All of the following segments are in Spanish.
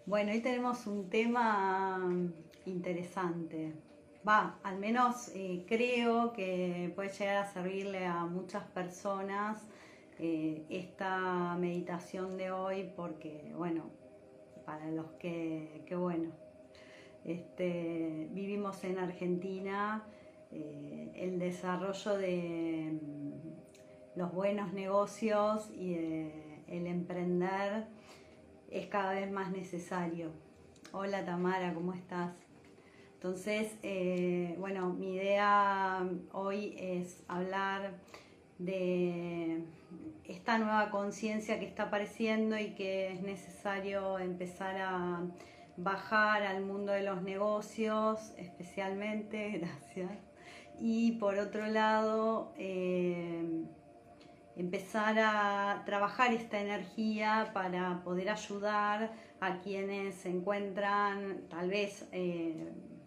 Bueno, hoy tenemos un tema interesante. Al menos creo que puede llegar a servirle a muchas personas esta meditación de hoy porque, bueno, para los vivimos en Argentina, el desarrollo de los buenos negocios y el emprender es cada vez más necesario. Hola Tamara, ¿cómo estás? Entonces, bueno, mi idea hoy es hablar de esta nueva conciencia que está apareciendo y que es necesario empezar a bajar al mundo de los negocios, especialmente, gracias. Y por otro lado, empezar a trabajar esta energía para poder ayudar a quienes se encuentran tal vez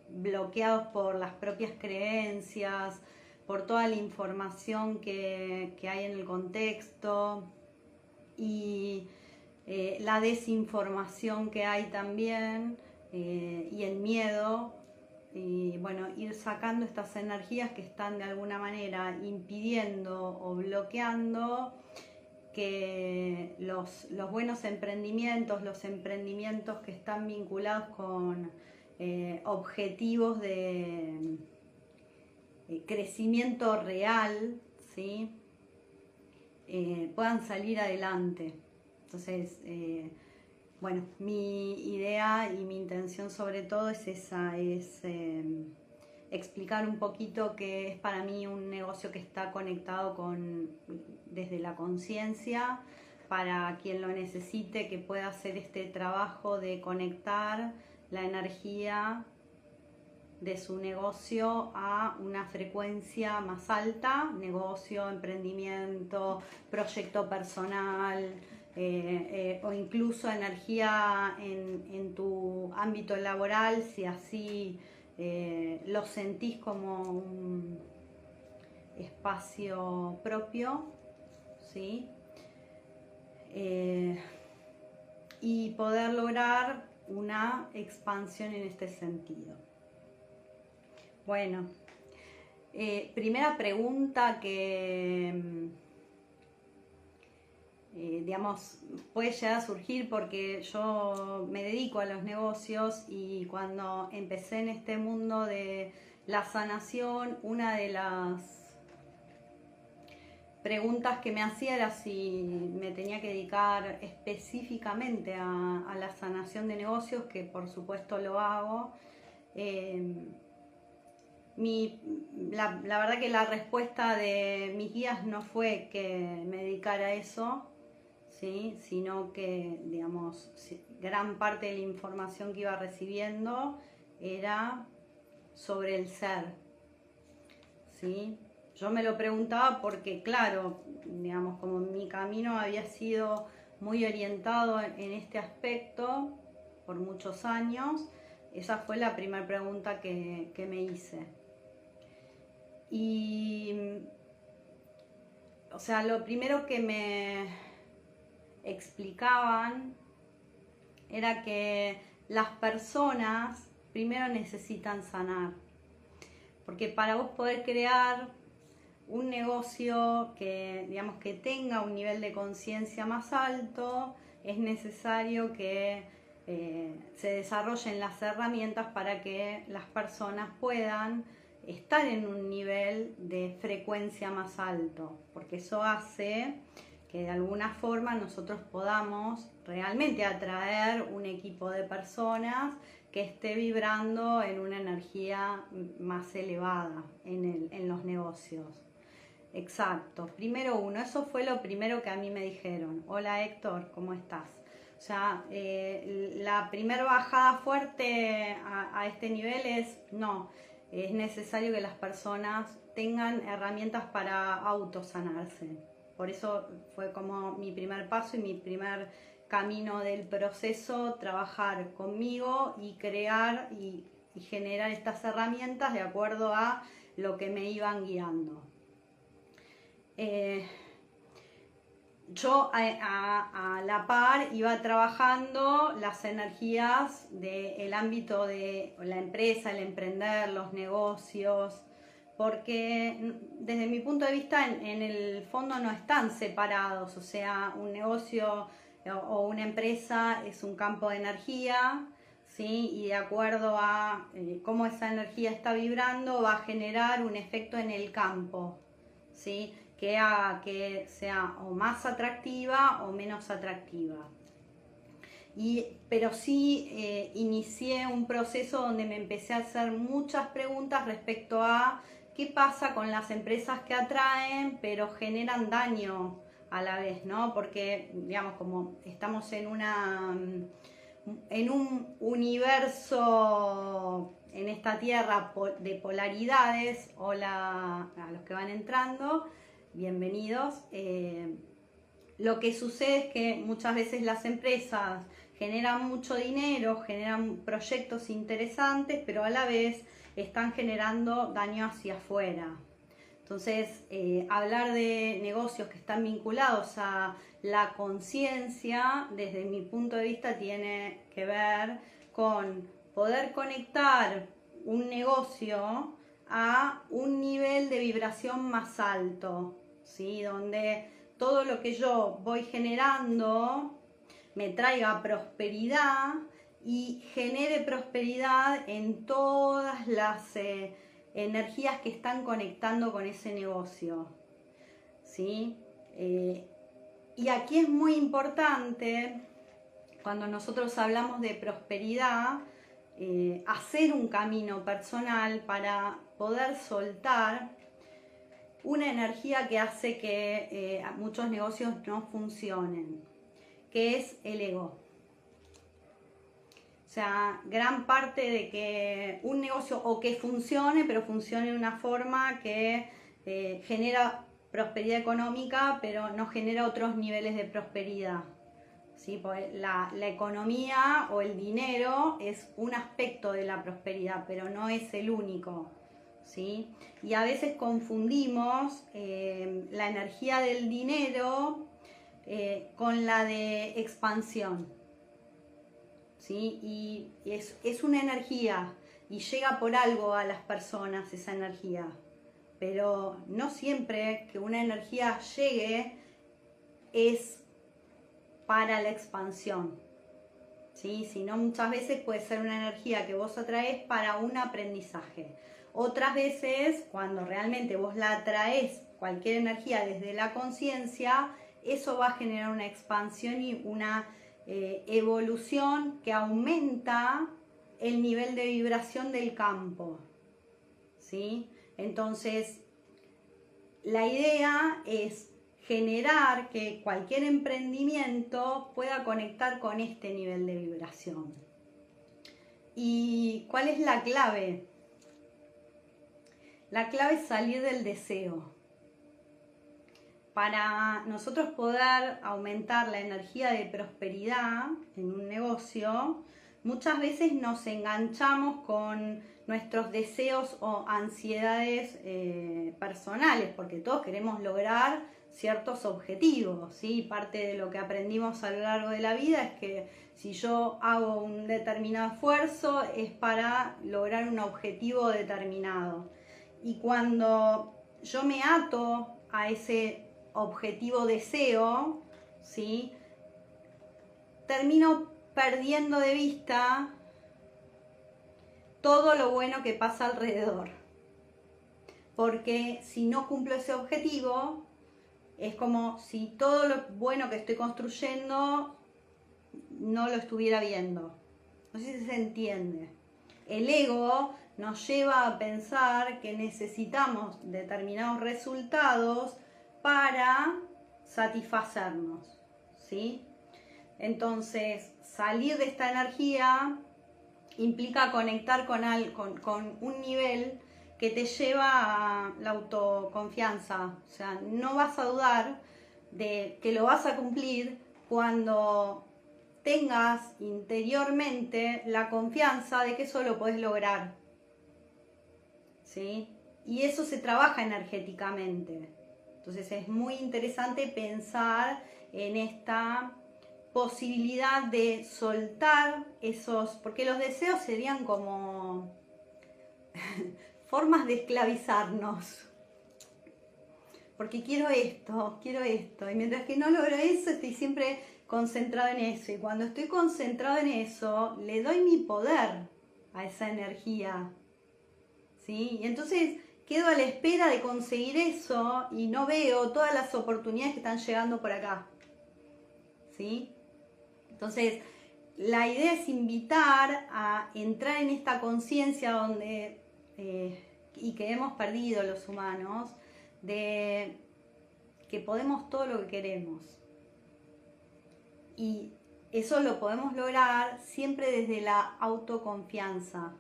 bloqueados por las propias creencias, por toda la información que hay en el contexto y la desinformación que hay también y el miedo. Y bueno, ir sacando estas energías que están de alguna manera impidiendo o bloqueando que los buenos emprendimientos, los emprendimientos que están vinculados con objetivos de crecimiento real, ¿sí? Puedan salir adelante. Entonces, bueno, mi idea y mi intención sobre todo es esa, es explicar un poquito qué es para mí un negocio que está conectado desde la conciencia, para quien lo necesite, que pueda hacer este trabajo de conectar la energía de su negocio a una frecuencia más alta, negocio, emprendimiento, proyecto personal, o incluso energía en tu ámbito laboral, si así lo sentís como un espacio propio, ¿sí? Y poder lograr una expansión en este sentido. Bueno, primera pregunta que digamos, puede llegar a surgir porque yo me dedico a los negocios y cuando empecé en este mundo de la sanación, una de las preguntas que me hacía era si me tenía que dedicar específicamente a la sanación de negocios, que por supuesto lo hago. La verdad que la respuesta de mis guías no fue que me dedicara a eso, ¿sí? Sino que, digamos, gran parte de la información que iba recibiendo era sobre el ser, ¿sí? Yo me lo preguntaba porque, claro, digamos, como mi camino había sido muy orientado en este aspecto por muchos años, esa fue la primera pregunta que me hice. Y, o sea, lo primero que me explicaban era que las personas primero necesitan sanar, porque para vos poder crear un negocio que, digamos, que tenga un nivel de conciencia más alto, es necesario que se desarrollen las herramientas para que las personas puedan estar en un nivel de frecuencia más alto, porque eso hace que de alguna forma nosotros podamos realmente atraer un equipo de personas que esté vibrando en una energía más elevada en los negocios. Exacto, primero uno, eso fue lo primero que a mí me dijeron. Hola Héctor, ¿cómo estás? O sea, la primera bajada fuerte a este nivel es necesario que las personas tengan herramientas para autosanarse. Por eso fue como mi primer paso y mi primer camino del proceso, trabajar conmigo y crear y generar estas herramientas de acuerdo a lo que me iban guiando. yo a la par iba trabajando las energías del ámbito de la empresa, el emprender, los negocios, porque desde mi punto de vista en el fondo no están separados, o sea, un negocio o una empresa es un campo de energía, ¿sí? Y de acuerdo a cómo esa energía está vibrando va a generar un efecto en el campo, ¿sí? Que haga que sea o más atractiva o menos atractiva. Pero sí inicié un proceso donde me empecé a hacer muchas preguntas respecto a qué pasa con las empresas que atraen pero generan daño a la vez, ¿no? Porque, digamos, como estamos en un universo en esta tierra de polaridades, hola a los que van entrando, bienvenidos. Lo que sucede es que muchas veces las empresas generan mucho dinero, generan proyectos interesantes, pero a la vez están generando daño hacia afuera. Entonces, hablar de negocios que están vinculados a la conciencia, desde mi punto de vista, tiene que ver con poder conectar un negocio a un nivel de vibración más alto, ¿sí? Donde todo lo que yo voy generando me traiga prosperidad y genere prosperidad en todas las energías que están conectando con ese negocio, ¿sí? Y aquí es muy importante, cuando nosotros hablamos de prosperidad, hacer un camino personal para poder soltar una energía que hace que muchos negocios no funcionen, que es el ego. O sea, gran parte de que un negocio o que funcione, pero funcione de una forma que genera prosperidad económica, pero no genera otros niveles de prosperidad. ¿Sí? Porque la economía o el dinero es un aspecto de la prosperidad, pero no es el único. ¿Sí? Y a veces confundimos la energía del dinero con la de expansión, ¿sí? Y es una energía y llega por algo a las personas esa energía, pero no siempre que una energía llegue es para la expansión, ¿sí? Sino muchas veces puede ser una energía que vos atraes para un aprendizaje. Otras veces, cuando realmente vos la atraes, cualquier energía desde la conciencia, eso va a generar una expansión y una evolución que aumenta el nivel de vibración del campo, ¿sí? Entonces, la idea es generar que cualquier emprendimiento pueda conectar con este nivel de vibración. ¿Y cuál es la clave? La clave es salir del deseo. Para nosotros poder aumentar la energía de prosperidad en un negocio, muchas veces nos enganchamos con nuestros deseos o ansiedades personales, porque todos queremos lograr ciertos objetivos, ¿sí? Parte de lo que aprendimos a lo largo de la vida es que si yo hago un determinado esfuerzo es para lograr un objetivo determinado. Y cuando yo me ato a ese objetivo deseo, ¿sí? Termino perdiendo de vista todo lo bueno que pasa alrededor. Porque si no cumplo ese objetivo, es como si todo lo bueno que estoy construyendo no lo estuviera viendo. No sé si se entiende. El ego nos lleva a pensar que necesitamos determinados resultados para satisfacernos, ¿sí? Entonces, salir de esta energía implica conectar con un nivel que te lleva a la autoconfianza. O sea, no vas a dudar de que lo vas a cumplir cuando tengas interiormente la confianza de que eso lo podés lograr, ¿sí? Y eso se trabaja energéticamente. Entonces es muy interesante pensar en esta posibilidad de soltar esos, porque los deseos serían como formas de esclavizarnos. Porque quiero esto, y mientras que no logro eso, estoy siempre concentrado en eso. Y cuando estoy concentrado en eso, le doy mi poder a esa energía. ¿Sí? Y entonces quedo a la espera de conseguir eso y no veo todas las oportunidades que están llegando por acá. ¿Sí? Entonces, la idea es invitar a entrar en esta conciencia donde, y que hemos perdido los humanos, de que podemos todo lo que queremos. Y eso lo podemos lograr siempre desde la autoconfianza,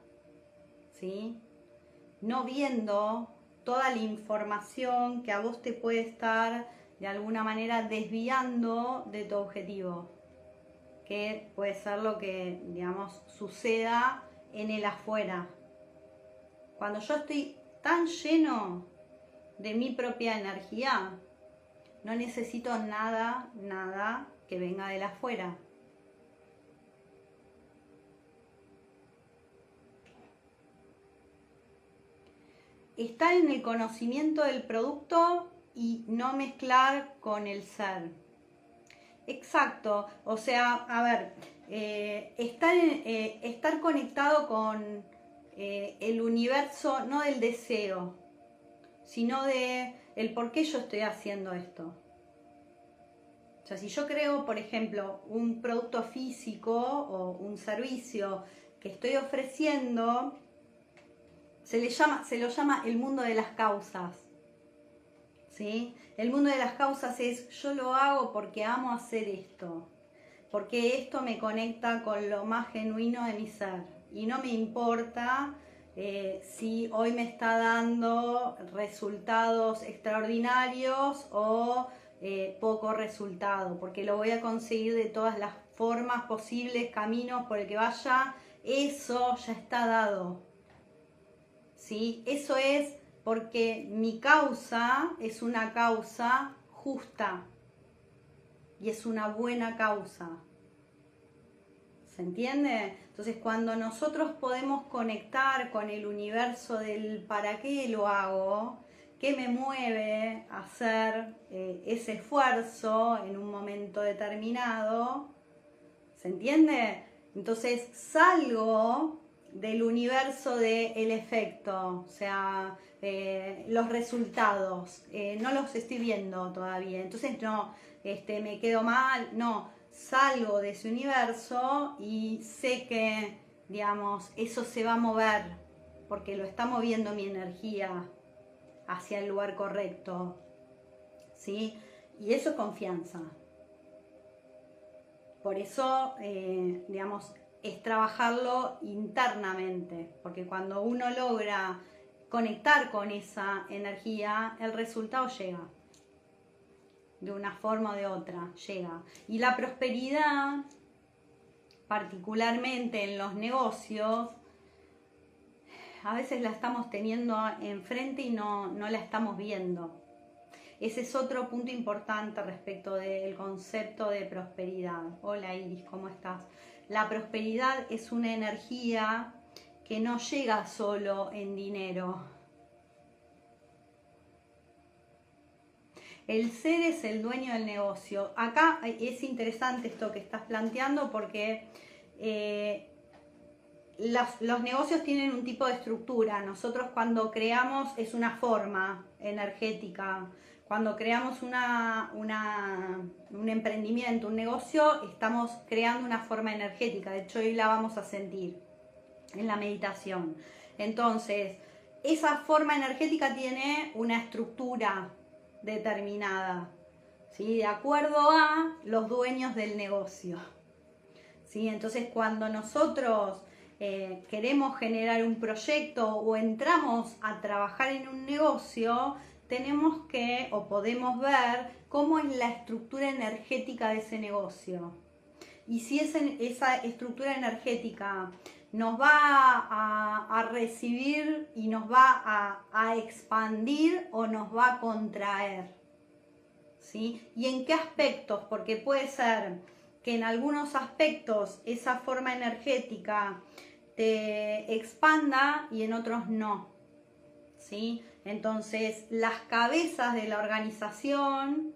¿sí? No viendo toda la información que a vos te puede estar de alguna manera desviando de tu objetivo, que puede ser lo que, digamos, suceda en el afuera. Cuando yo estoy tan lleno de mi propia energía, no necesito nada que venga de afuera. Estar en el conocimiento del producto y no mezclar con el ser. Exacto, o sea, a ver, estar conectado con el universo, no del deseo, sino de el por qué yo estoy haciendo esto. O sea, si yo creo, por ejemplo, un producto físico o un servicio que estoy ofreciendo, se lo llama el mundo de las causas. ¿Sí? El mundo de las causas es: yo lo hago porque amo hacer esto, porque esto me conecta con lo más genuino de mi ser y no me importa si hoy me está dando resultados extraordinarios o poco resultado, porque lo voy a conseguir de todas las formas posibles, caminos por el que vaya, eso ya está dado. ¿Sí? Eso es porque mi causa es una causa justa y es una buena causa. ¿Se entiende? Entonces, cuando nosotros podemos conectar con el universo del para qué lo hago, qué me mueve a hacer ese esfuerzo en un momento determinado, ¿se entiende? Entonces, salgo del universo del efecto, o sea, los resultados, no los estoy viendo todavía, entonces no, me quedo mal, no, salgo de ese universo y sé que, digamos, eso se va a mover, porque lo está moviendo mi energía hacia el lugar correcto, ¿sí? Y eso es confianza. Por eso, digamos, es trabajarlo internamente, porque cuando uno logra conectar con esa energía, el resultado llega. De una forma o de otra, llega. Y la prosperidad, particularmente en los negocios, a veces la estamos teniendo enfrente y no la estamos viendo. Ese es otro punto importante respecto del concepto de prosperidad. Hola Iris, ¿cómo estás? La prosperidad es una energía que no llega solo en dinero. El ser es el dueño del negocio. Acá es interesante esto que estás planteando porque los negocios tienen un tipo de estructura. Nosotros cuando creamos es una forma energética. Cuando creamos un emprendimiento, un negocio, estamos creando una forma energética. De hecho, hoy la vamos a sentir en la meditación. Entonces, esa forma energética tiene una estructura determinada, ¿sí? De acuerdo a los dueños del negocio. ¿Sí? Entonces, cuando nosotros queremos generar un proyecto o entramos a trabajar en un negocio, tenemos que o podemos ver cómo es la estructura energética de ese negocio. Y si esa estructura energética nos va a recibir y nos va a expandir o nos va a contraer. ¿sí? Y en qué aspectos, porque puede ser que en algunos aspectos esa forma energética te expanda y en otros no, ¿sí? Entonces, las cabezas de la organización,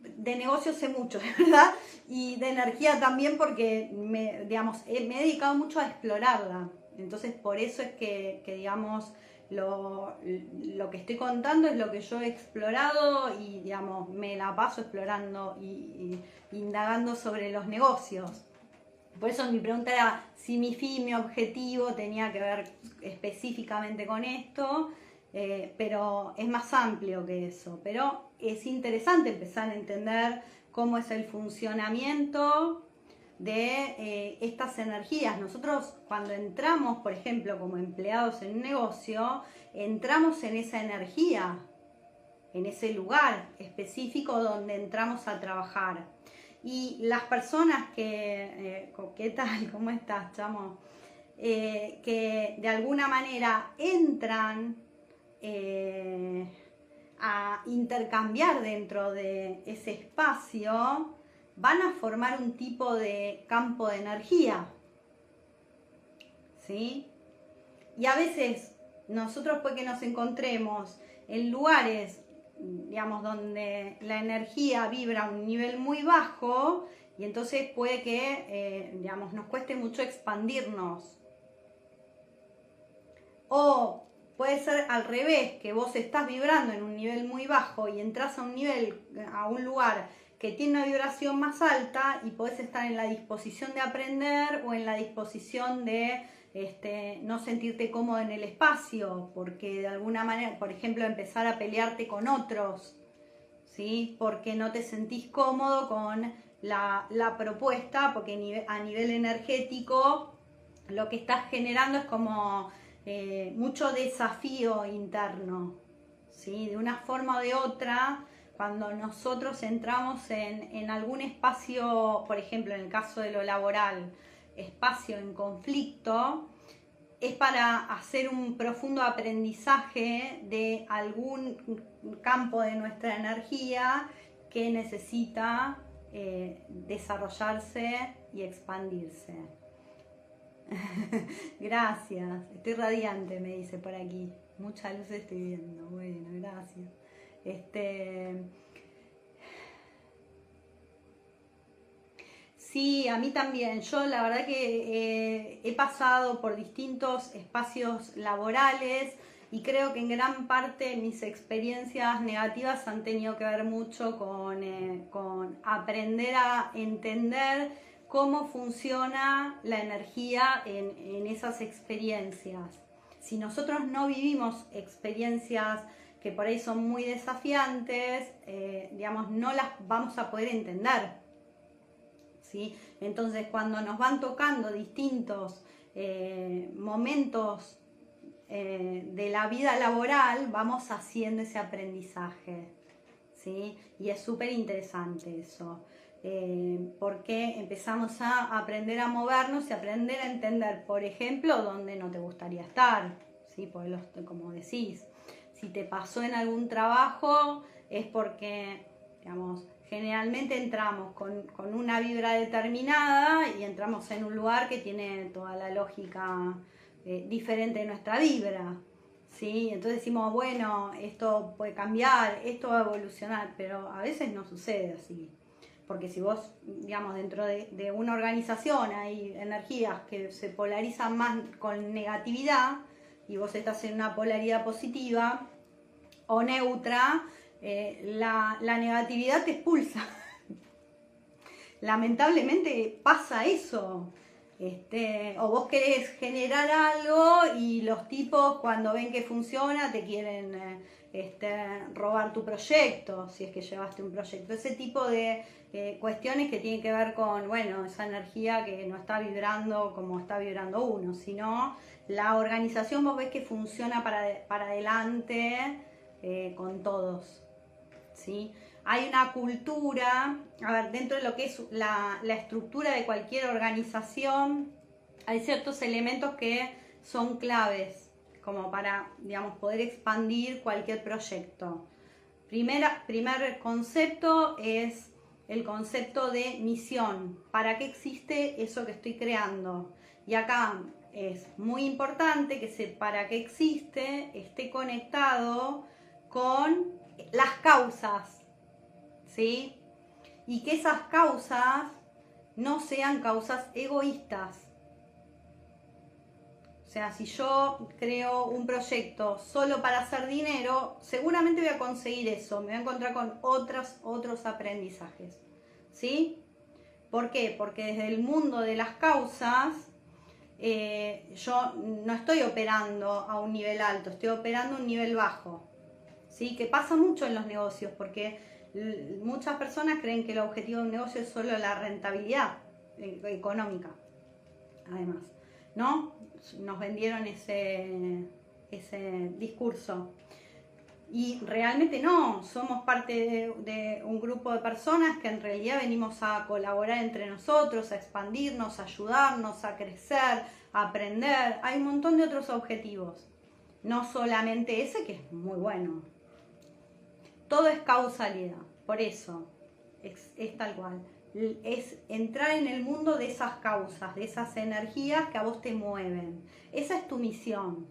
de negocio sé mucho, ¿verdad? Y de energía también porque me he dedicado mucho a explorarla. Entonces, por eso es que digamos, lo que estoy contando es lo que yo he explorado y, digamos, me la paso explorando y indagando sobre los negocios. Por eso mi pregunta era si mi fin, mi objetivo tenía que ver específicamente con esto, pero es más amplio que eso. Pero es interesante empezar a entender cómo es el funcionamiento de estas energías. Nosotros cuando entramos, por ejemplo, como empleados en un negocio, entramos en esa energía, en ese lugar específico donde entramos a trabajar. Y las personas que, ¿qué tal? ¿Cómo estás, chamo? Que de alguna manera entran a intercambiar dentro de ese espacio, van a formar un tipo de campo de energía, ¿sí? Y a veces nosotros puede que nos encontremos en lugares, digamos, donde la energía vibra a un nivel muy bajo y entonces puede que, digamos, nos cueste mucho expandirnos. O puede ser al revés, que vos estás vibrando en un nivel muy bajo y entras a un lugar que tiene una vibración más alta y podés estar en la disposición de aprender o en la disposición de no sentirte cómodo en el espacio, porque de alguna manera, por ejemplo, empezar a pelearte con otros, ¿sí? Porque no te sentís cómodo con la propuesta, porque a nivel energético lo que estás generando es como mucho desafío interno, ¿sí? De una forma o de otra, cuando nosotros entramos en algún espacio, por ejemplo, en el caso de lo laboral, espacio en conflicto, es para hacer un profundo aprendizaje de algún campo de nuestra energía que necesita desarrollarse y expandirse. Gracias, estoy radiante, me dice por aquí. Mucha luz estoy viendo. Bueno, gracias. Sí, a mí también. Yo la verdad que he pasado por distintos espacios laborales y creo que en gran parte mis experiencias negativas han tenido que ver mucho con aprender a entender cómo funciona la energía en esas experiencias. Si nosotros no vivimos experiencias que por ahí son muy desafiantes, digamos, no las vamos a poder entender. ¿Sí? Entonces, cuando nos van tocando distintos momentos de la vida laboral, vamos haciendo ese aprendizaje, ¿sí? Y es súper interesante eso, porque empezamos a aprender a movernos y aprender a entender, por ejemplo, dónde no te gustaría estar, ¿sí? Porque como decís, si te pasó en algún trabajo es porque, digamos, generalmente entramos con una vibra determinada y entramos en un lugar que tiene toda la lógica diferente de nuestra vibra, ¿sí? Entonces decimos, bueno, esto puede cambiar, esto va a evolucionar, pero a veces no sucede así. Porque si vos, digamos, dentro de una organización hay energías que se polarizan más con negatividad y vos estás en una polaridad positiva o neutra, la negatividad te expulsa. Lamentablemente pasa eso. O vos querés generar algo y los tipos cuando ven que funciona te quieren robar tu proyecto, si es que llevaste un proyecto. Ese tipo de cuestiones que tienen que ver con, bueno, esa energía que no está vibrando como está vibrando uno, sino la organización vos ves que funciona para adelante con todos, ¿sí? Hay una cultura, a ver, dentro de lo que es la estructura de cualquier organización, hay ciertos elementos que son claves como para, digamos, poder expandir cualquier proyecto. primer concepto es el concepto de misión. ¿Para qué existe eso que estoy creando? Y acá es muy importante que ese para qué existe esté conectado con las causas, ¿sí? Y que esas causas no sean causas egoístas. O sea, si yo creo un proyecto solo para hacer dinero, seguramente voy a conseguir eso, me voy a encontrar con otros aprendizajes, ¿sí? ¿Por qué? Porque desde el mundo de las causas, yo no estoy operando a un nivel alto, estoy operando a un nivel bajo, ¿sí? Que pasa mucho en los negocios, porque muchas personas creen que el objetivo de un negocio es solo la rentabilidad económica, además, ¿no? Nos vendieron ese discurso. Y realmente no, somos parte de un grupo de personas que en realidad venimos a colaborar entre nosotros, a expandirnos, a ayudarnos, a crecer, a aprender. Hay un montón de otros objetivos, no solamente ese, que es muy bueno. Todo es causalidad, por eso es tal cual. Es entrar en el mundo de esas causas, de esas energías que a vos te mueven. Esa es tu misión,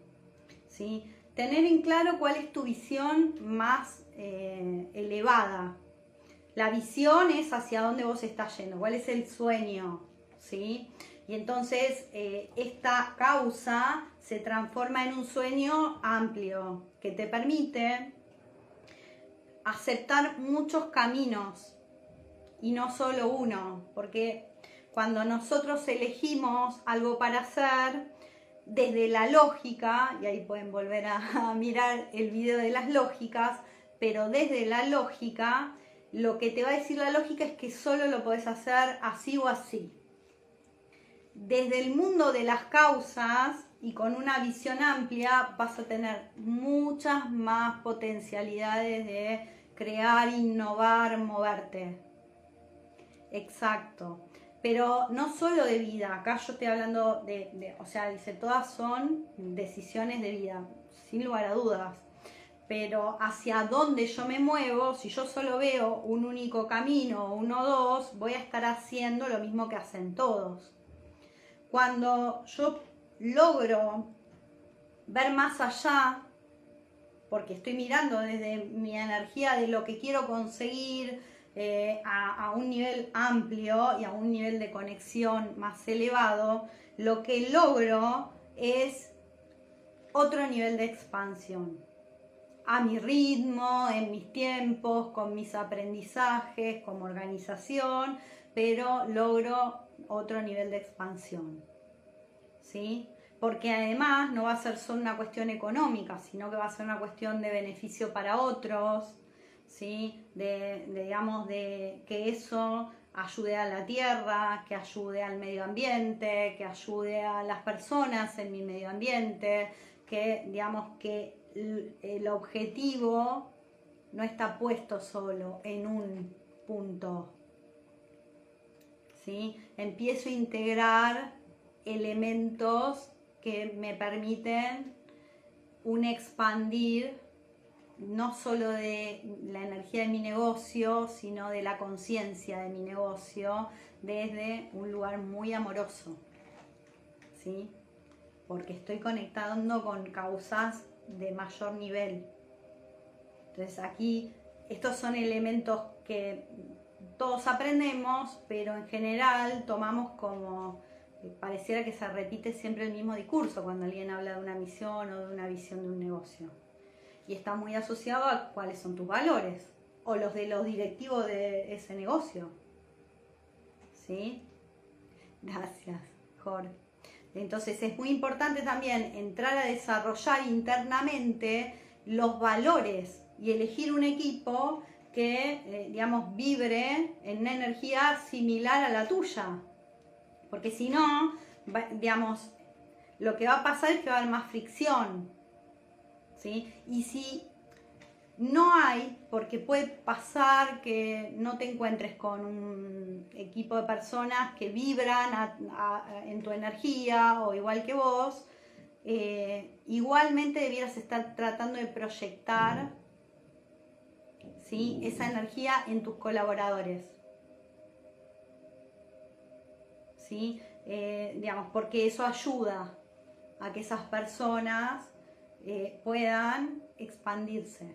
¿sí? Tener en claro cuál es tu visión más elevada. La visión es hacia dónde vos estás yendo, cuál es el sueño, ¿sí? Y entonces esta causa se transforma en un sueño amplio que te permite aceptar muchos caminos y no solo uno, porque cuando nosotros elegimos algo para hacer desde la lógica, y ahí pueden volver a mirar el video de las lógicas, pero desde la lógica, lo que te va a decir la lógica es que solo lo podés hacer así o así. Desde el mundo de las causas y con una visión amplia vas a tener muchas más potencialidades de crear, innovar, moverte. Exacto. Pero no solo de vida, acá yo estoy hablando o sea, dice, todas son decisiones de vida, sin lugar a dudas. Pero hacia dónde yo me muevo, si yo solo veo un único camino, uno o dos, voy a estar haciendo lo mismo que hacen todos. Cuando yo logro ver más allá, porque estoy mirando desde mi energía de lo que quiero conseguir a un nivel amplio y a un nivel de conexión más elevado, lo que logro es otro nivel de expansión. A mi ritmo, en mis tiempos, con mis aprendizajes, como organización, pero logro otro nivel de expansión, ¿sí? Porque además no va a ser solo una cuestión económica, sino que va a ser una cuestión de beneficio para otros, ¿sí? Digamos, de que eso ayude a la tierra, que ayude al medio ambiente, que ayude a las personas en mi medio ambiente, que digamos que el objetivo no está puesto solo en un punto, ¿sí? Empiezo a integrar elementos que me permiten un expandir no solo de la energía de mi negocio, sino de la conciencia de mi negocio desde un lugar muy amoroso, ¿sí? Porque estoy conectando con causas de mayor nivel. Entonces aquí estos son elementos que todos aprendemos, pero en general tomamos como pareciera que se repite siempre el mismo discurso cuando alguien habla de una misión o de una visión de un negocio. Y está muy asociado a cuáles son tus valores o los de los directivos de ese negocio. ¿Sí? Gracias, Jorge. Entonces es muy importante también entrar a desarrollar internamente los valores y elegir un equipo que, digamos, vibre en una energía similar a la tuya. Porque si no, digamos, lo que va a pasar es que va a haber más fricción, ¿sí? Y si no hay, porque puede pasar que no te encuentres con un equipo de personas que vibran en tu energía o igual que vos, igualmente debieras estar tratando de proyectar ¿sí? Esa energía en tus colaboradores, ¿sí? Digamos, porque eso ayuda a que esas personas puedan expandirse.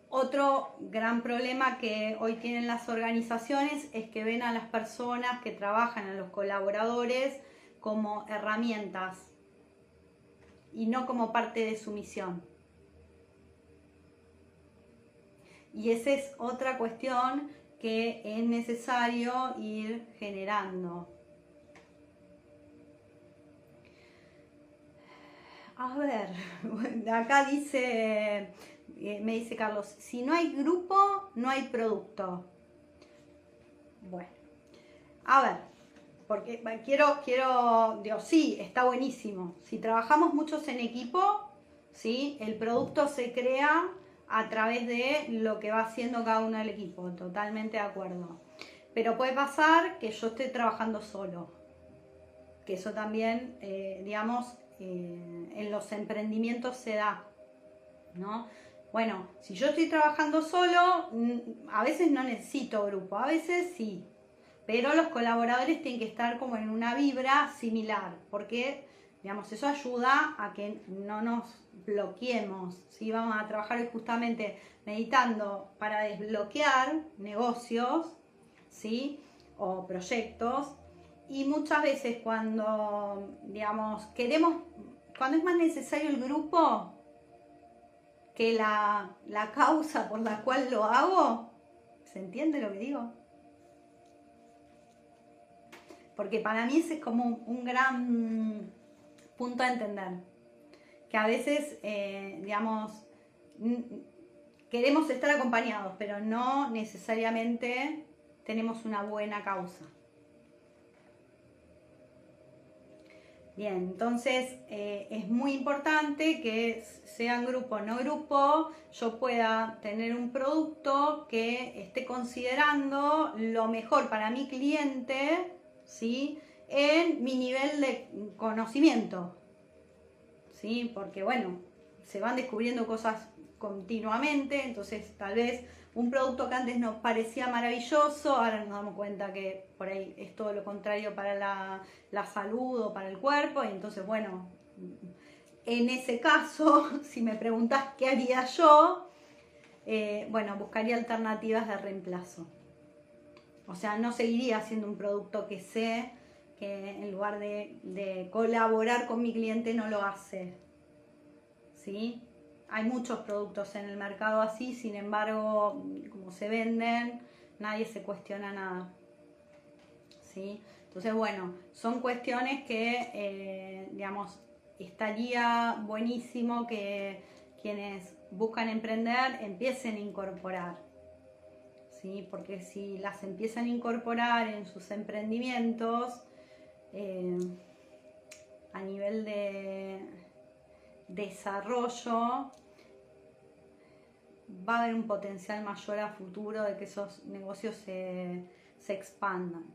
Otro gran problema que hoy tienen las organizaciones es que ven a las personas que trabajan, a los colaboradores, como herramientas y no como parte de su misión. Y esa es otra cuestión que es necesario ir generando. A ver, acá dice, me dice Carlos, si no hay grupo, no hay producto. Bueno, a ver, porque digo, sí, está buenísimo. Si trabajamos muchos en equipo, ¿sí? El producto se crea a través de lo que va haciendo cada uno del equipo, totalmente de acuerdo. Pero puede pasar que yo esté trabajando solo, que eso también, digamos, en los emprendimientos se da, ¿no? Bueno, si yo estoy trabajando solo, a veces no necesito grupo, a veces sí, pero los colaboradores tienen que estar como en una vibra similar, porque, digamos, eso ayuda a que no nos bloqueemos, ¿sí? Vamos a trabajar justamente meditando para desbloquear negocios, ¿sí? O proyectos. Y muchas veces cuando, digamos, cuando es más necesario el grupo que la causa por la cual lo hago, ¿se entiende lo que digo? Porque para mí ese es como un gran punto a entender. Que a veces, digamos, queremos estar acompañados, pero no necesariamente tenemos una buena causa. Bien, entonces es muy importante que sean grupo o no grupo, yo pueda tener un producto que esté considerando lo mejor para mi cliente, ¿sí? En mi nivel de conocimiento, ¿sí? Porque bueno, se van descubriendo cosas continuamente, entonces tal vez un producto que antes nos parecía maravilloso, ahora nos damos cuenta que por ahí es todo lo contrario para la salud o para el cuerpo, y entonces bueno, en ese caso, si me preguntás qué haría yo, bueno, buscaría alternativas de reemplazo. O sea, no seguiría haciendo un producto que sé que en lugar de colaborar con mi cliente no lo hace, ¿sí? Hay muchos productos en el mercado así, sin embargo, como se venden, nadie se cuestiona nada, ¿sí? Entonces, bueno, son cuestiones que, digamos, estaría buenísimo que quienes buscan emprender empiecen a incorporar, ¿sí? Porque si las empiezan a incorporar en sus emprendimientos, a nivel de desarrollo, va a haber un potencial mayor a futuro de que esos negocios se expandan,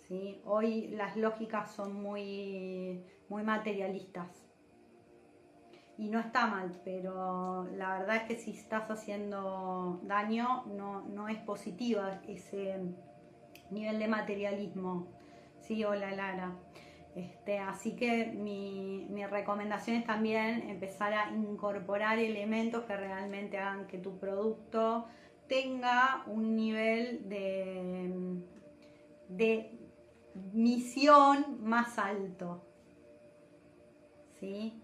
¿sí? Hoy las lógicas son muy materialistas y no está mal, pero la verdad es que si estás haciendo daño no es positiva ese nivel de materialismo, ¿sí? Hola Lara. Así que mi recomendación es también empezar a incorporar elementos que realmente hagan que tu producto tenga un nivel de misión más alto, ¿sí?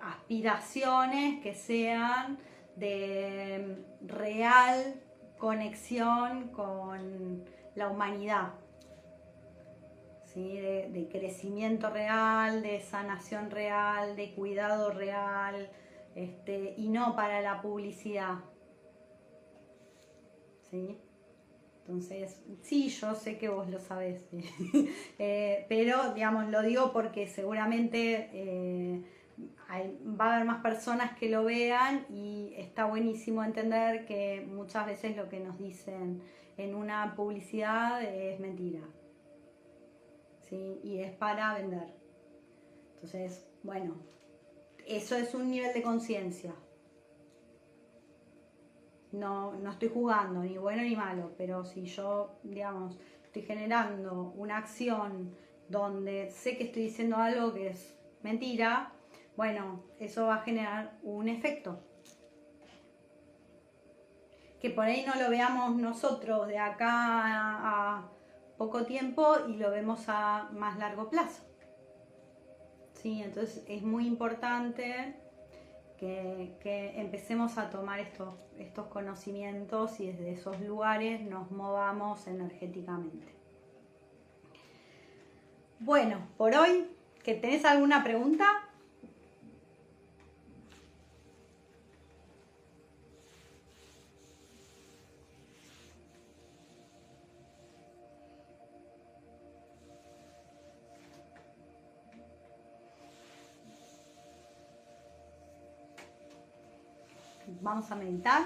Aspiraciones que sean de real conexión con la humanidad, ¿sí? De crecimiento real, de sanación real, de cuidado real, y no para la publicidad, ¿sí? Entonces, sí, yo sé que vos lo sabés, pero digamos, lo digo porque seguramente va a haber más personas que lo vean y está buenísimo entender que muchas veces lo que nos dicen en una publicidad es mentira, ¿sí? Y es para vender. Entonces, bueno, eso es un nivel de conciencia. No estoy jugando ni bueno ni malo, pero si yo, digamos, estoy generando una acción donde sé que estoy diciendo algo que es mentira, bueno, eso va a generar un efecto. Que por ahí no lo veamos nosotros de acá a poco tiempo y lo vemos a más largo plazo. Sí, entonces es muy importante que empecemos a tomar estos conocimientos y desde esos lugares nos movamos energéticamente. Bueno, por hoy, ¿que tenés alguna pregunta? Vamos a meditar.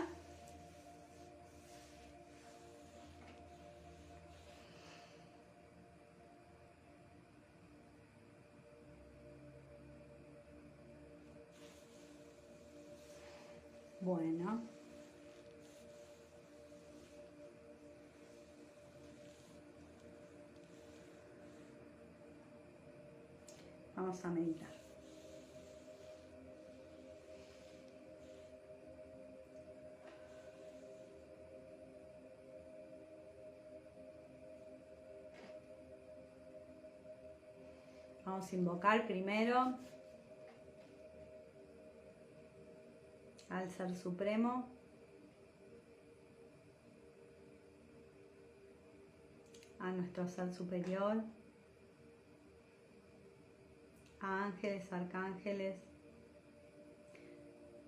Bueno. Vamos a meditar. Vamos a invocar primero al Ser Supremo, a nuestro Ser Superior, a ángeles, arcángeles,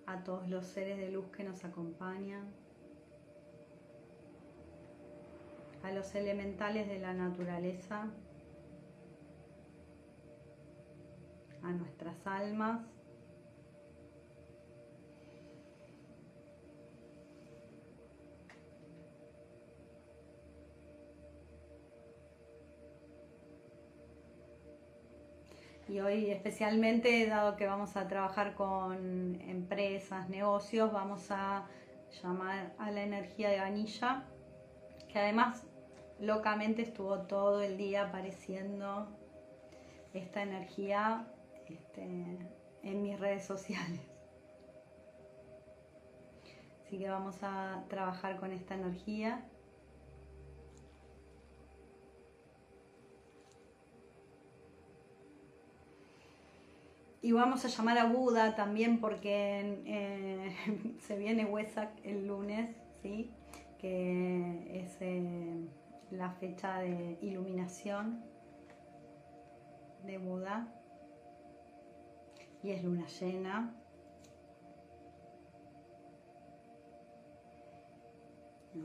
a todos los seres de luz que nos acompañan, a los elementales de la naturaleza, a nuestras almas, y hoy especialmente, dado que vamos a trabajar con empresas, negocios, vamos a llamar a la energía de Vanilla, que además locamente estuvo todo el día apareciendo esta energía en mis redes sociales. Así que vamos a trabajar con esta energía. Y vamos a llamar a Buda también porque se viene Wesak el lunes, ¿sí? Que es la fecha de iluminación de Buda y es luna llena.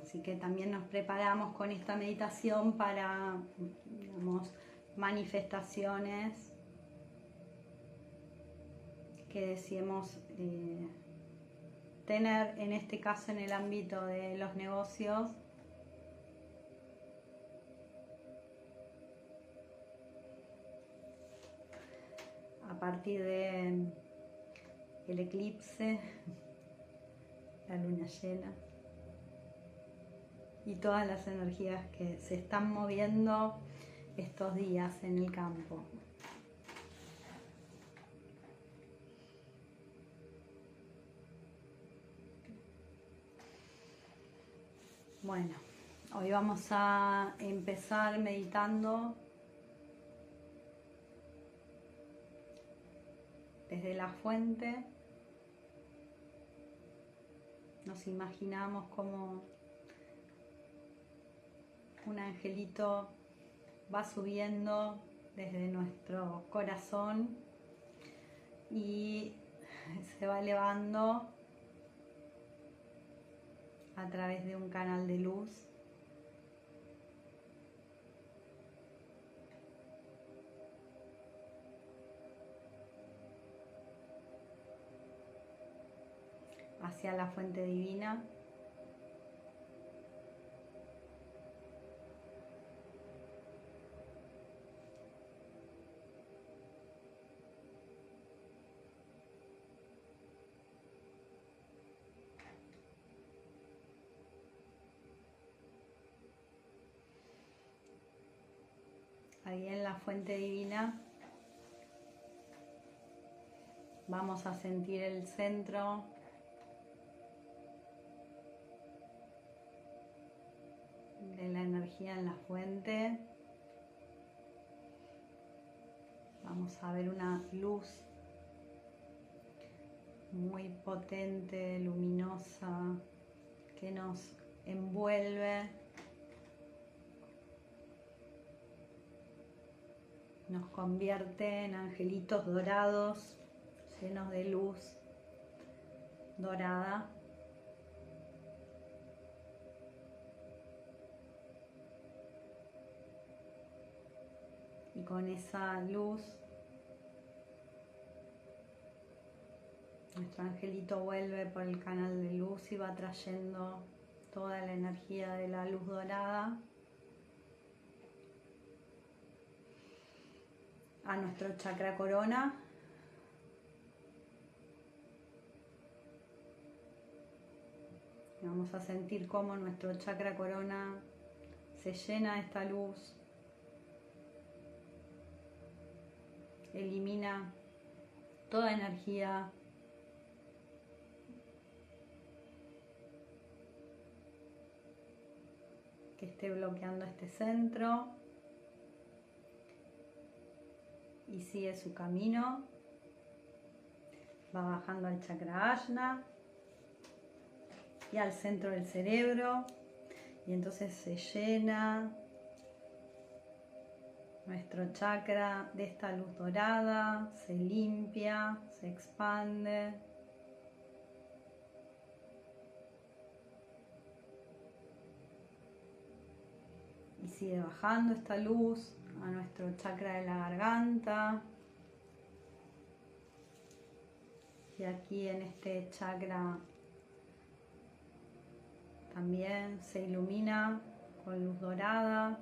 Así que también nos preparamos con esta meditación para, digamos, manifestaciones que deseemos tener, en este caso en el ámbito de los negocios. A partir de el eclipse, la luna llena y todas las energías que se están moviendo estos días en el campo. Bueno, hoy vamos a empezar meditando desde la fuente. Nos imaginamos como un angelito va subiendo desde nuestro corazón y se va elevando a través de un canal de luz. Hacia la fuente divina. ahí en la fuente divina. Vamos a sentir el centro de la energía en la fuente. Vamos a ver una luz muy potente, luminosa, que nos envuelve, nos convierte en angelitos dorados, llenos de luz dorada. Y con esa luz, nuestro angelito vuelve por el canal de luz y va trayendo toda la energía de la luz dorada a nuestro chakra corona. Vamos a sentir cómo nuestro chakra corona se llena de esta luz, elimina toda energía que esté bloqueando este centro y sigue su camino. Va bajando al chakra Ajna y al centro del cerebro, y entonces se llena nuestro chakra de esta luz dorada, se limpia, se expande. Y sigue bajando esta luz a nuestro chakra de la garganta. Y aquí en este chakra también se ilumina con luz dorada,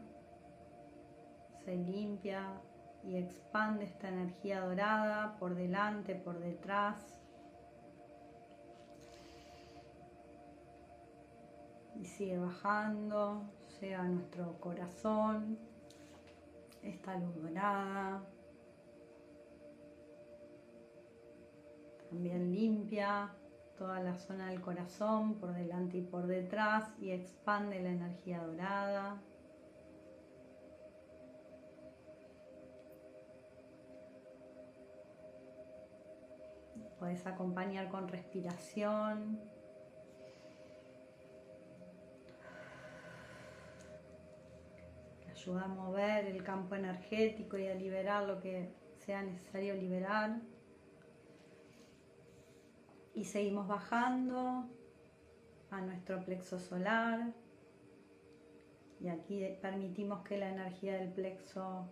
se limpia y expande esta energía dorada por delante, por detrás. Y sigue bajando, llega a nuestro corazón, esta luz dorada. También limpia toda la zona del corazón por delante y por detrás y expande la energía dorada. Puedes acompañar con respiración. Que ayuda a mover el campo energético y a liberar lo que sea necesario liberar. Y seguimos bajando a nuestro plexo solar. Y aquí permitimos que la energía del plexo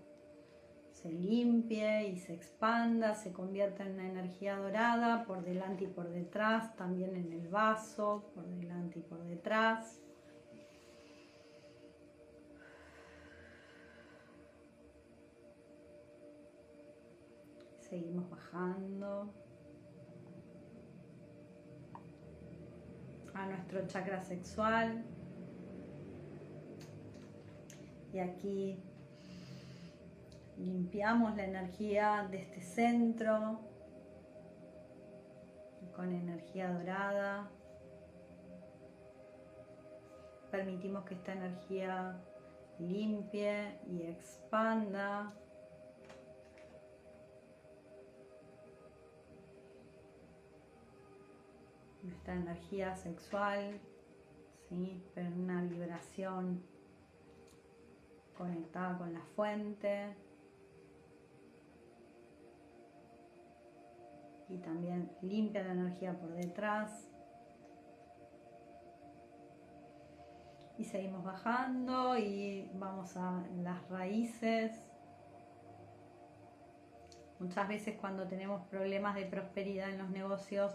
se limpie y se expanda, se convierta en una energía dorada por delante y por detrás, también en el vaso, por delante y por detrás. Seguimos bajando a nuestro chakra sexual. Y aquí limpiamos la energía de este centro con energía dorada. Permitimos que esta energía limpie y expanda. Nuestra energía sexual, ¿sí? Pero en una vibración conectada con la fuente. Y también limpia la energía por detrás. Y seguimos bajando y vamos a las raíces. Muchas veces cuando tenemos problemas de prosperidad en los negocios,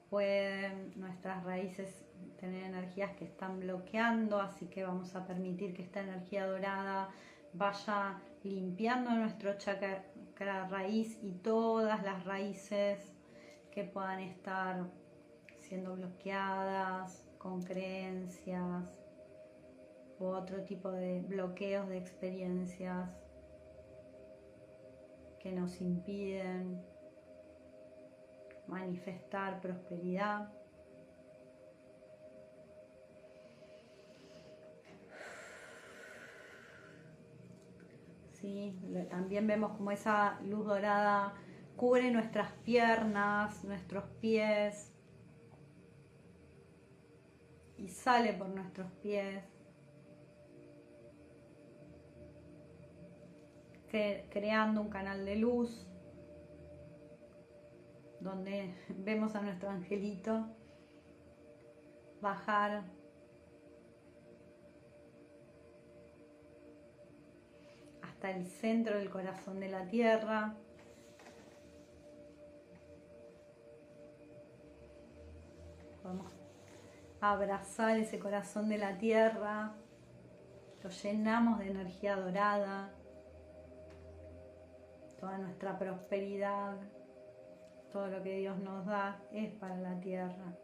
pueden nuestras raíces tener energías que están bloqueando, así que vamos a permitir que esta energía dorada vaya limpiando nuestro chakra raíz y todas las raíces que puedan estar siendo bloqueadas con creencias u otro tipo de bloqueos de experiencias que nos impiden manifestar prosperidad. ¿Sí? También vemos como esa luz dorada cubre nuestras piernas, nuestros pies y sale por nuestros pies, creando un canal de luz donde vemos a nuestro angelito bajar hasta el centro del corazón de la tierra. Podemos abrazar ese corazón de la tierra, lo llenamos de energía dorada, toda nuestra prosperidad, todo lo que Dios nos da es para la tierra.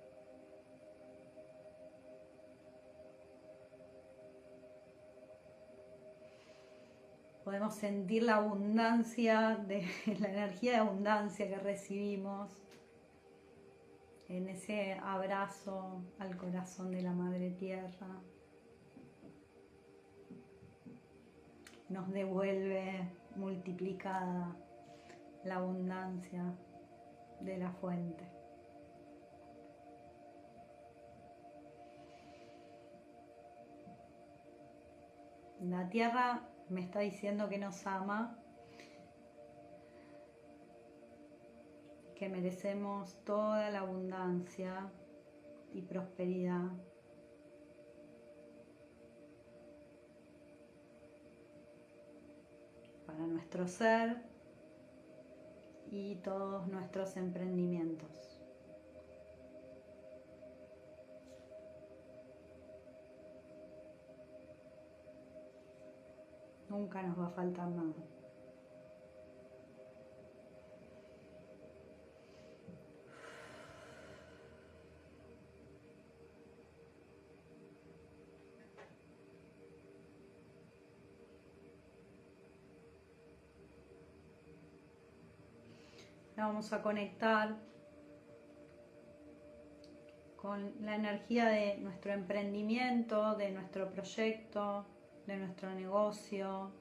Podemos sentir la abundancia, la energía de abundancia que recibimos en ese abrazo al corazón de la Madre Tierra. Nos devuelve multiplicada la abundancia de la fuente. La Tierra me está diciendo que nos ama, que merecemos toda la abundancia y prosperidad. Para nuestro ser y todos nuestros emprendimientos. Nunca nos va a faltar nada. Ahora vamos a conectar con la energía de nuestro emprendimiento, de nuestro proyecto, de nuestro negocio.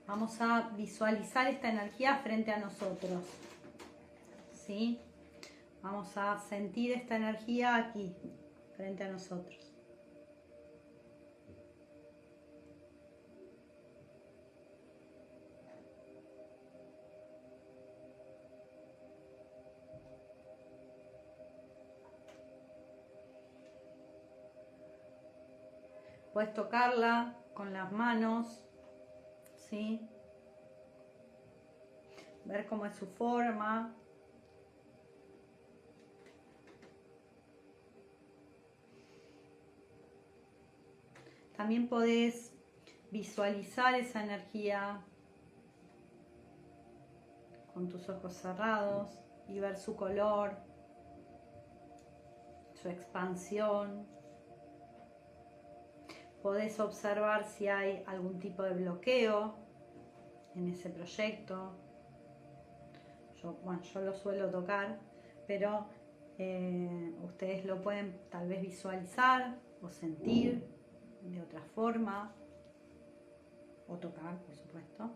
Vamos a visualizar esta energía frente a nosotros, ¿sí? Vamos a sentir esta energía aquí, frente a nosotros. Puedes tocarla con las manos, ¿sí? Ver cómo es su forma. También podés visualizar esa energía con tus ojos cerrados y ver su color, su expansión. Podés observar si hay algún tipo de bloqueo en ese proyecto. Yo lo suelo tocar, pero ustedes lo pueden tal vez visualizar o sentir de otra forma, o tocar, por supuesto.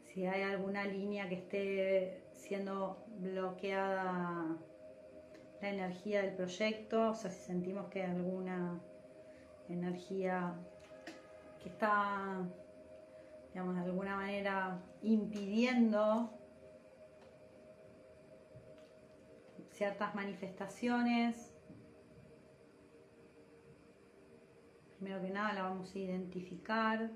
Si hay alguna línea que esté siendo bloqueada la energía del proyecto, o sea, si sentimos que hay alguna energía que está, digamos, de alguna manera impidiendo ciertas manifestaciones, primero que nada la vamos a identificar.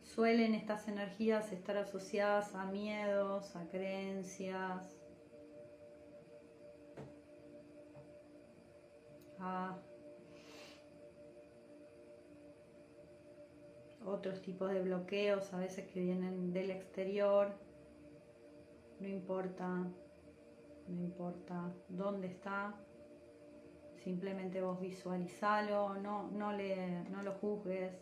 Suelen estas energías estar asociadas a miedos, a creencias, a otros tipos de bloqueos, a veces que vienen del exterior. No importa no importa dónde está, simplemente vos visualizalo, no lo juzgues.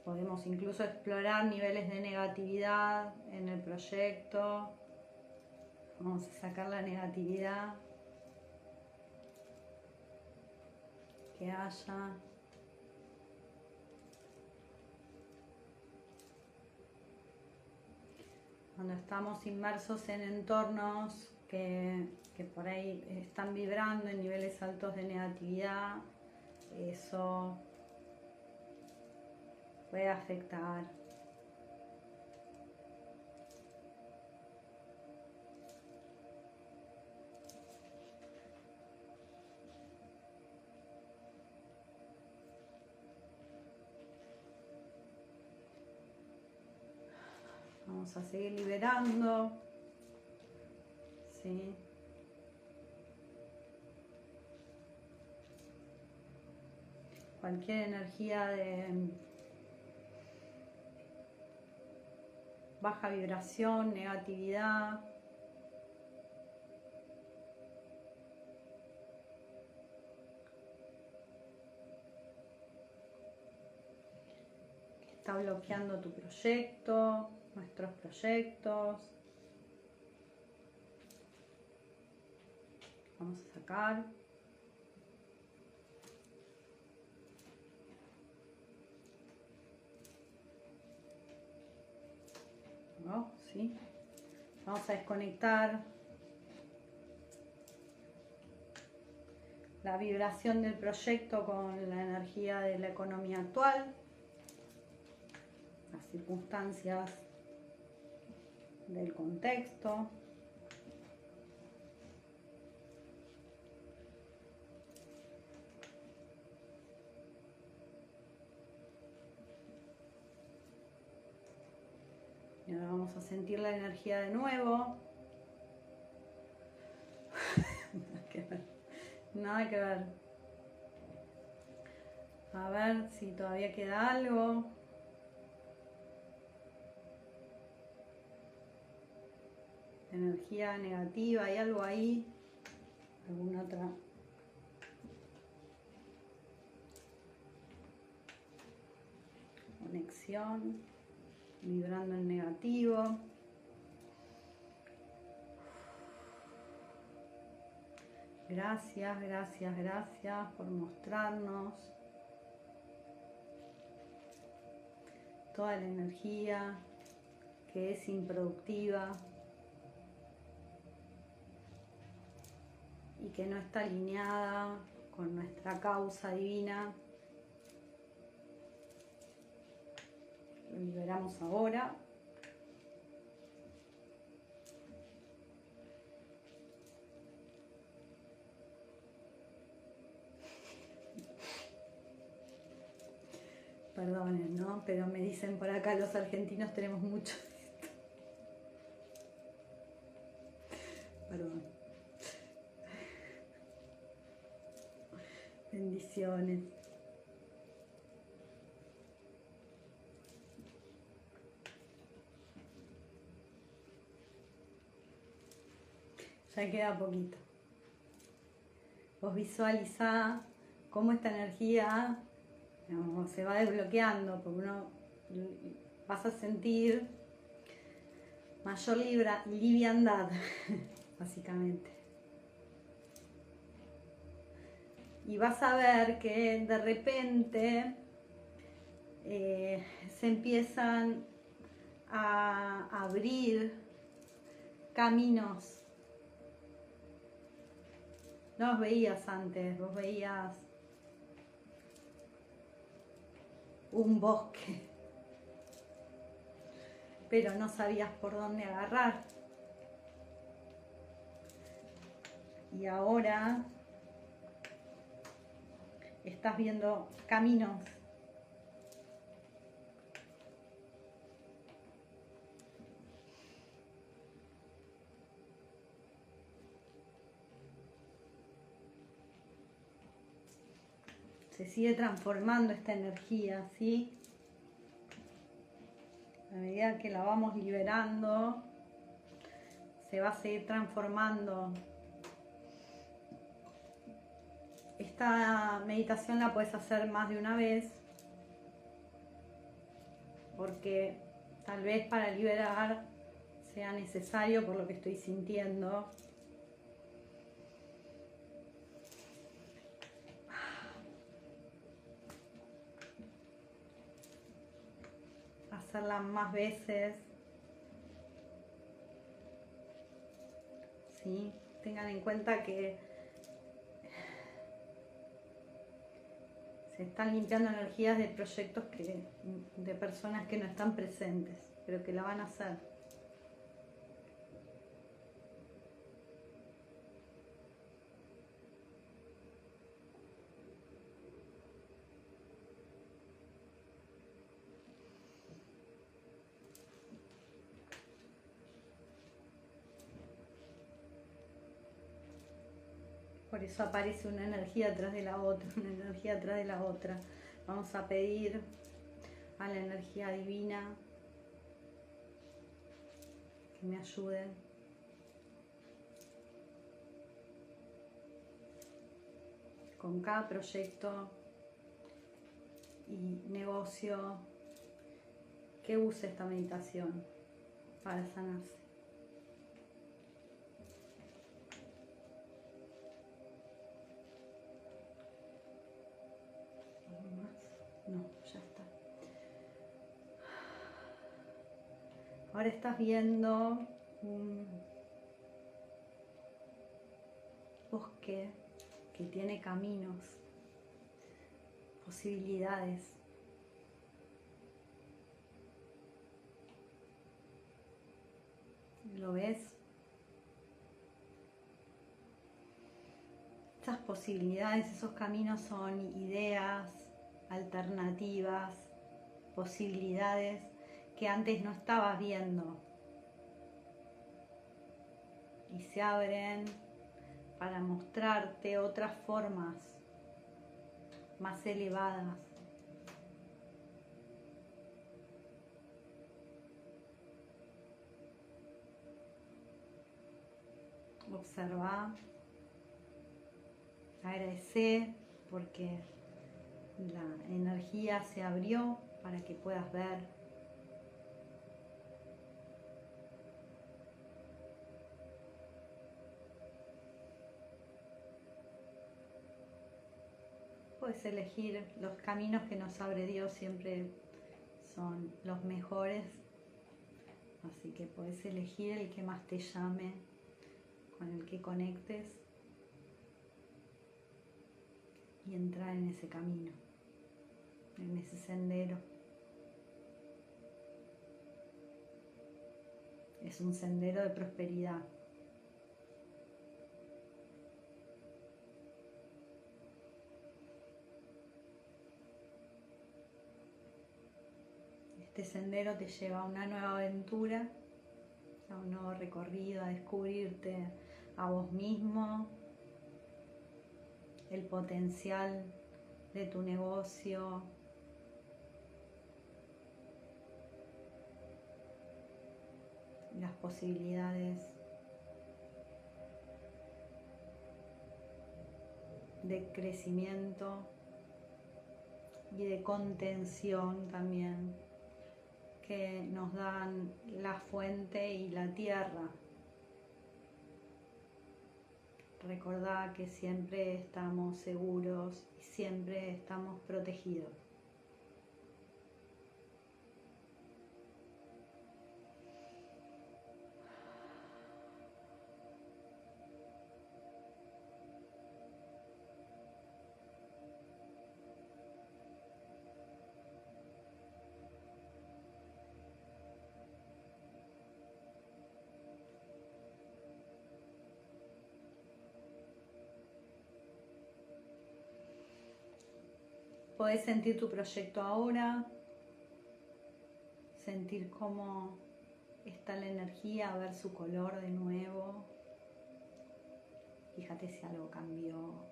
Podemos incluso explorar niveles de negatividad en el proyecto. Vamos a sacar la negatividad que haya. Cuando estamos inmersos en entornos que por ahí están vibrando en niveles altos de negatividad, eso puede afectar. Vamos a seguir liberando. ¿Sí? Cualquier energía de baja vibración, negatividad. Que está bloqueando tu proyecto, nuestros proyectos. Vamos a sacar. ¿No? ¿Sí? Vamos a desconectar la vibración del proyecto con la energía de la economía actual, las circunstancias del contexto. Y ahora vamos a sentir la energía de nuevo. Nada que ver. A ver si todavía queda algo. Energía negativa, hay algo ahí. Alguna otra. Conexión. Vibrando en negativo. Gracias, gracias, gracias por mostrarnos toda la energía que es improductiva y que no está alineada con nuestra causa divina. Lo liberamos ahora. Perdonen, ¿no? Pero me dicen por acá los argentinos tenemos mucho de esto. Perdón. Bendiciones. Ya queda poquito. Vos visualizá cómo esta energía, digamos, se va desbloqueando, porque uno vas a sentir mayor liviandad, básicamente. Y vas a ver que de repente se empiezan a abrir caminos. No los veías antes, vos veías un bosque, pero no sabías por dónde agarrar. Y ahora estás viendo caminos. se sigue transformando esta energía, ¿sí? A medida que la vamos liberando, se va a seguir transformando. Esta meditación la puedes hacer más de una vez, porque tal vez para liberar sea necesario por lo que estoy sintiendo. Hacerla más veces. ¿Sí? Tengan en cuenta que se están limpiando energías de proyectos de personas que no están presentes, pero que la van a hacer. Por eso aparece una energía atrás de la otra, una energía atrás de la otra. Vamos a pedir a la energía divina que me ayude con cada proyecto y negocio que use esta meditación para sanarse. No, ya está. Ahora estás viendo un bosque que tiene caminos, posibilidades. ¿Lo ves? Esas posibilidades, esos caminos son ideas, alternativas, posibilidades que antes no estabas viendo y se abren para mostrarte otras formas más elevadas. Observa, agradece porque la energía se abrió para que puedas ver. Puedes elegir los caminos que nos abre Dios, siempre son los mejores, así que puedes elegir el que más te llame, con el que conectes y entrar en ese camino, en ese sendero. Es un sendero de prosperidad. Este sendero te lleva a una nueva aventura, a un nuevo recorrido, a descubrirte a vos mismo, el potencial de tu negocio, las posibilidades de crecimiento y de contención también que nos dan la fuente y la tierra. Recordá que siempre estamos seguros y siempre estamos protegidos. Podés sentir tu proyecto ahora, sentir cómo está la energía, ver su color de nuevo. Fíjate si algo cambió.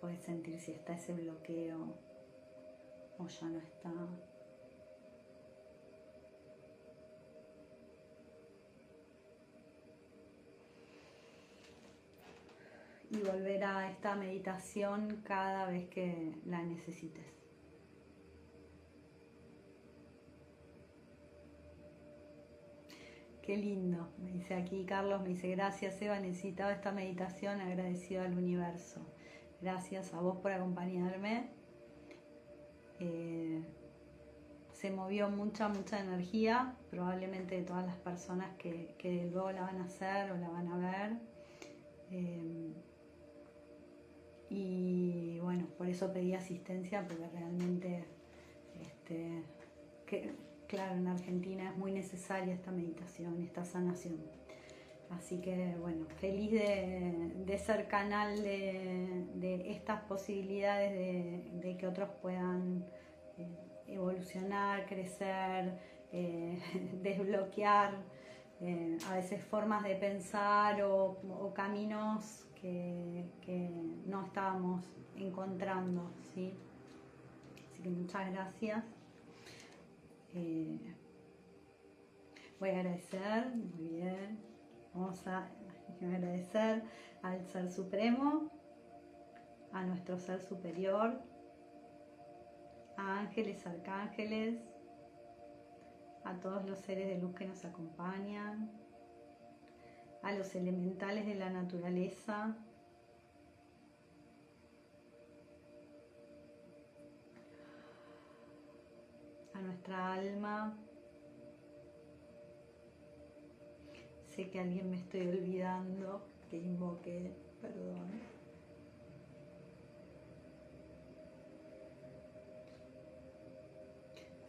Puedes sentir si está ese bloqueo o ya no está. Y volver a esta meditación cada vez que la necesites. Qué lindo, me dice aquí Carlos, me dice gracias Eva, necesitaba esta meditación, agradecido al universo. Gracias a vos por acompañarme. Se movió mucha energía, probablemente de todas las personas que luego la van a hacer o la van a ver. Y bueno, por eso pedí asistencia, porque realmente, claro, en Argentina es muy necesaria esta meditación, esta sanación. Así que bueno, feliz de ser canal de estas posibilidades de que otros puedan evolucionar, crecer, desbloquear a veces formas de pensar o caminos que no estábamos encontrando, ¿sí? Así que muchas gracias. Voy a agradecer, muy bien, vamos a agradecer al Ser Supremo, a nuestro Ser Superior, a ángeles, arcángeles, a todos los seres de luz que nos acompañan, a los elementales de la naturaleza, a nuestra alma. Sé que a alguien me estoy olvidando, que invoqué, perdón.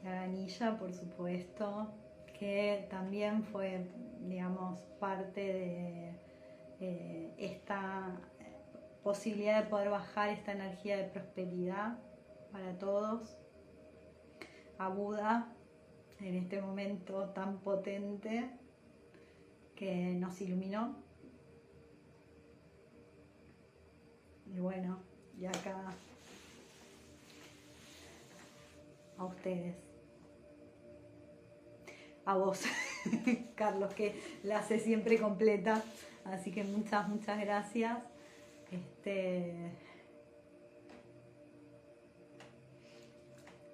La Ganilla, por supuesto, que también fue, digamos, parte de esta posibilidad de poder bajar esta energía de prosperidad para todos. A Buda, en este momento tan potente que nos iluminó. Y bueno, y acá a ustedes. A vos, Carlos, que la hace siempre completa. Así que muchas gracias.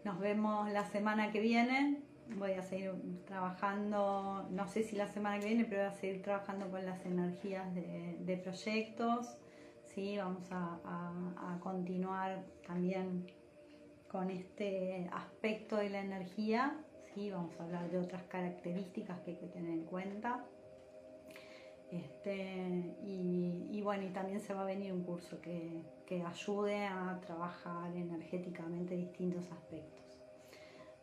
Nos vemos la semana que viene. Voy a seguir trabajando, no sé si la semana que viene, pero voy a seguir trabajando con las energías de proyectos. ¿Sí? Vamos a continuar también con este aspecto de la energía. ¿Sí? Vamos a hablar de otras características que hay que tener en cuenta. Y bueno, y también se va a venir un curso que ayude a trabajar energéticamente distintos aspectos.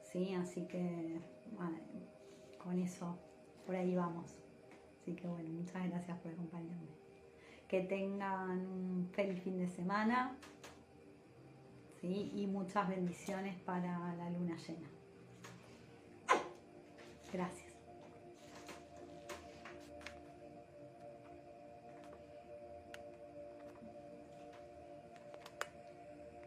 ¿Sí? Así que bueno, con eso por ahí vamos. Así que bueno, muchas gracias por acompañarme. Que tengan un feliz fin de semana, ¿sí? Y muchas bendiciones para la luna llena. Gracias.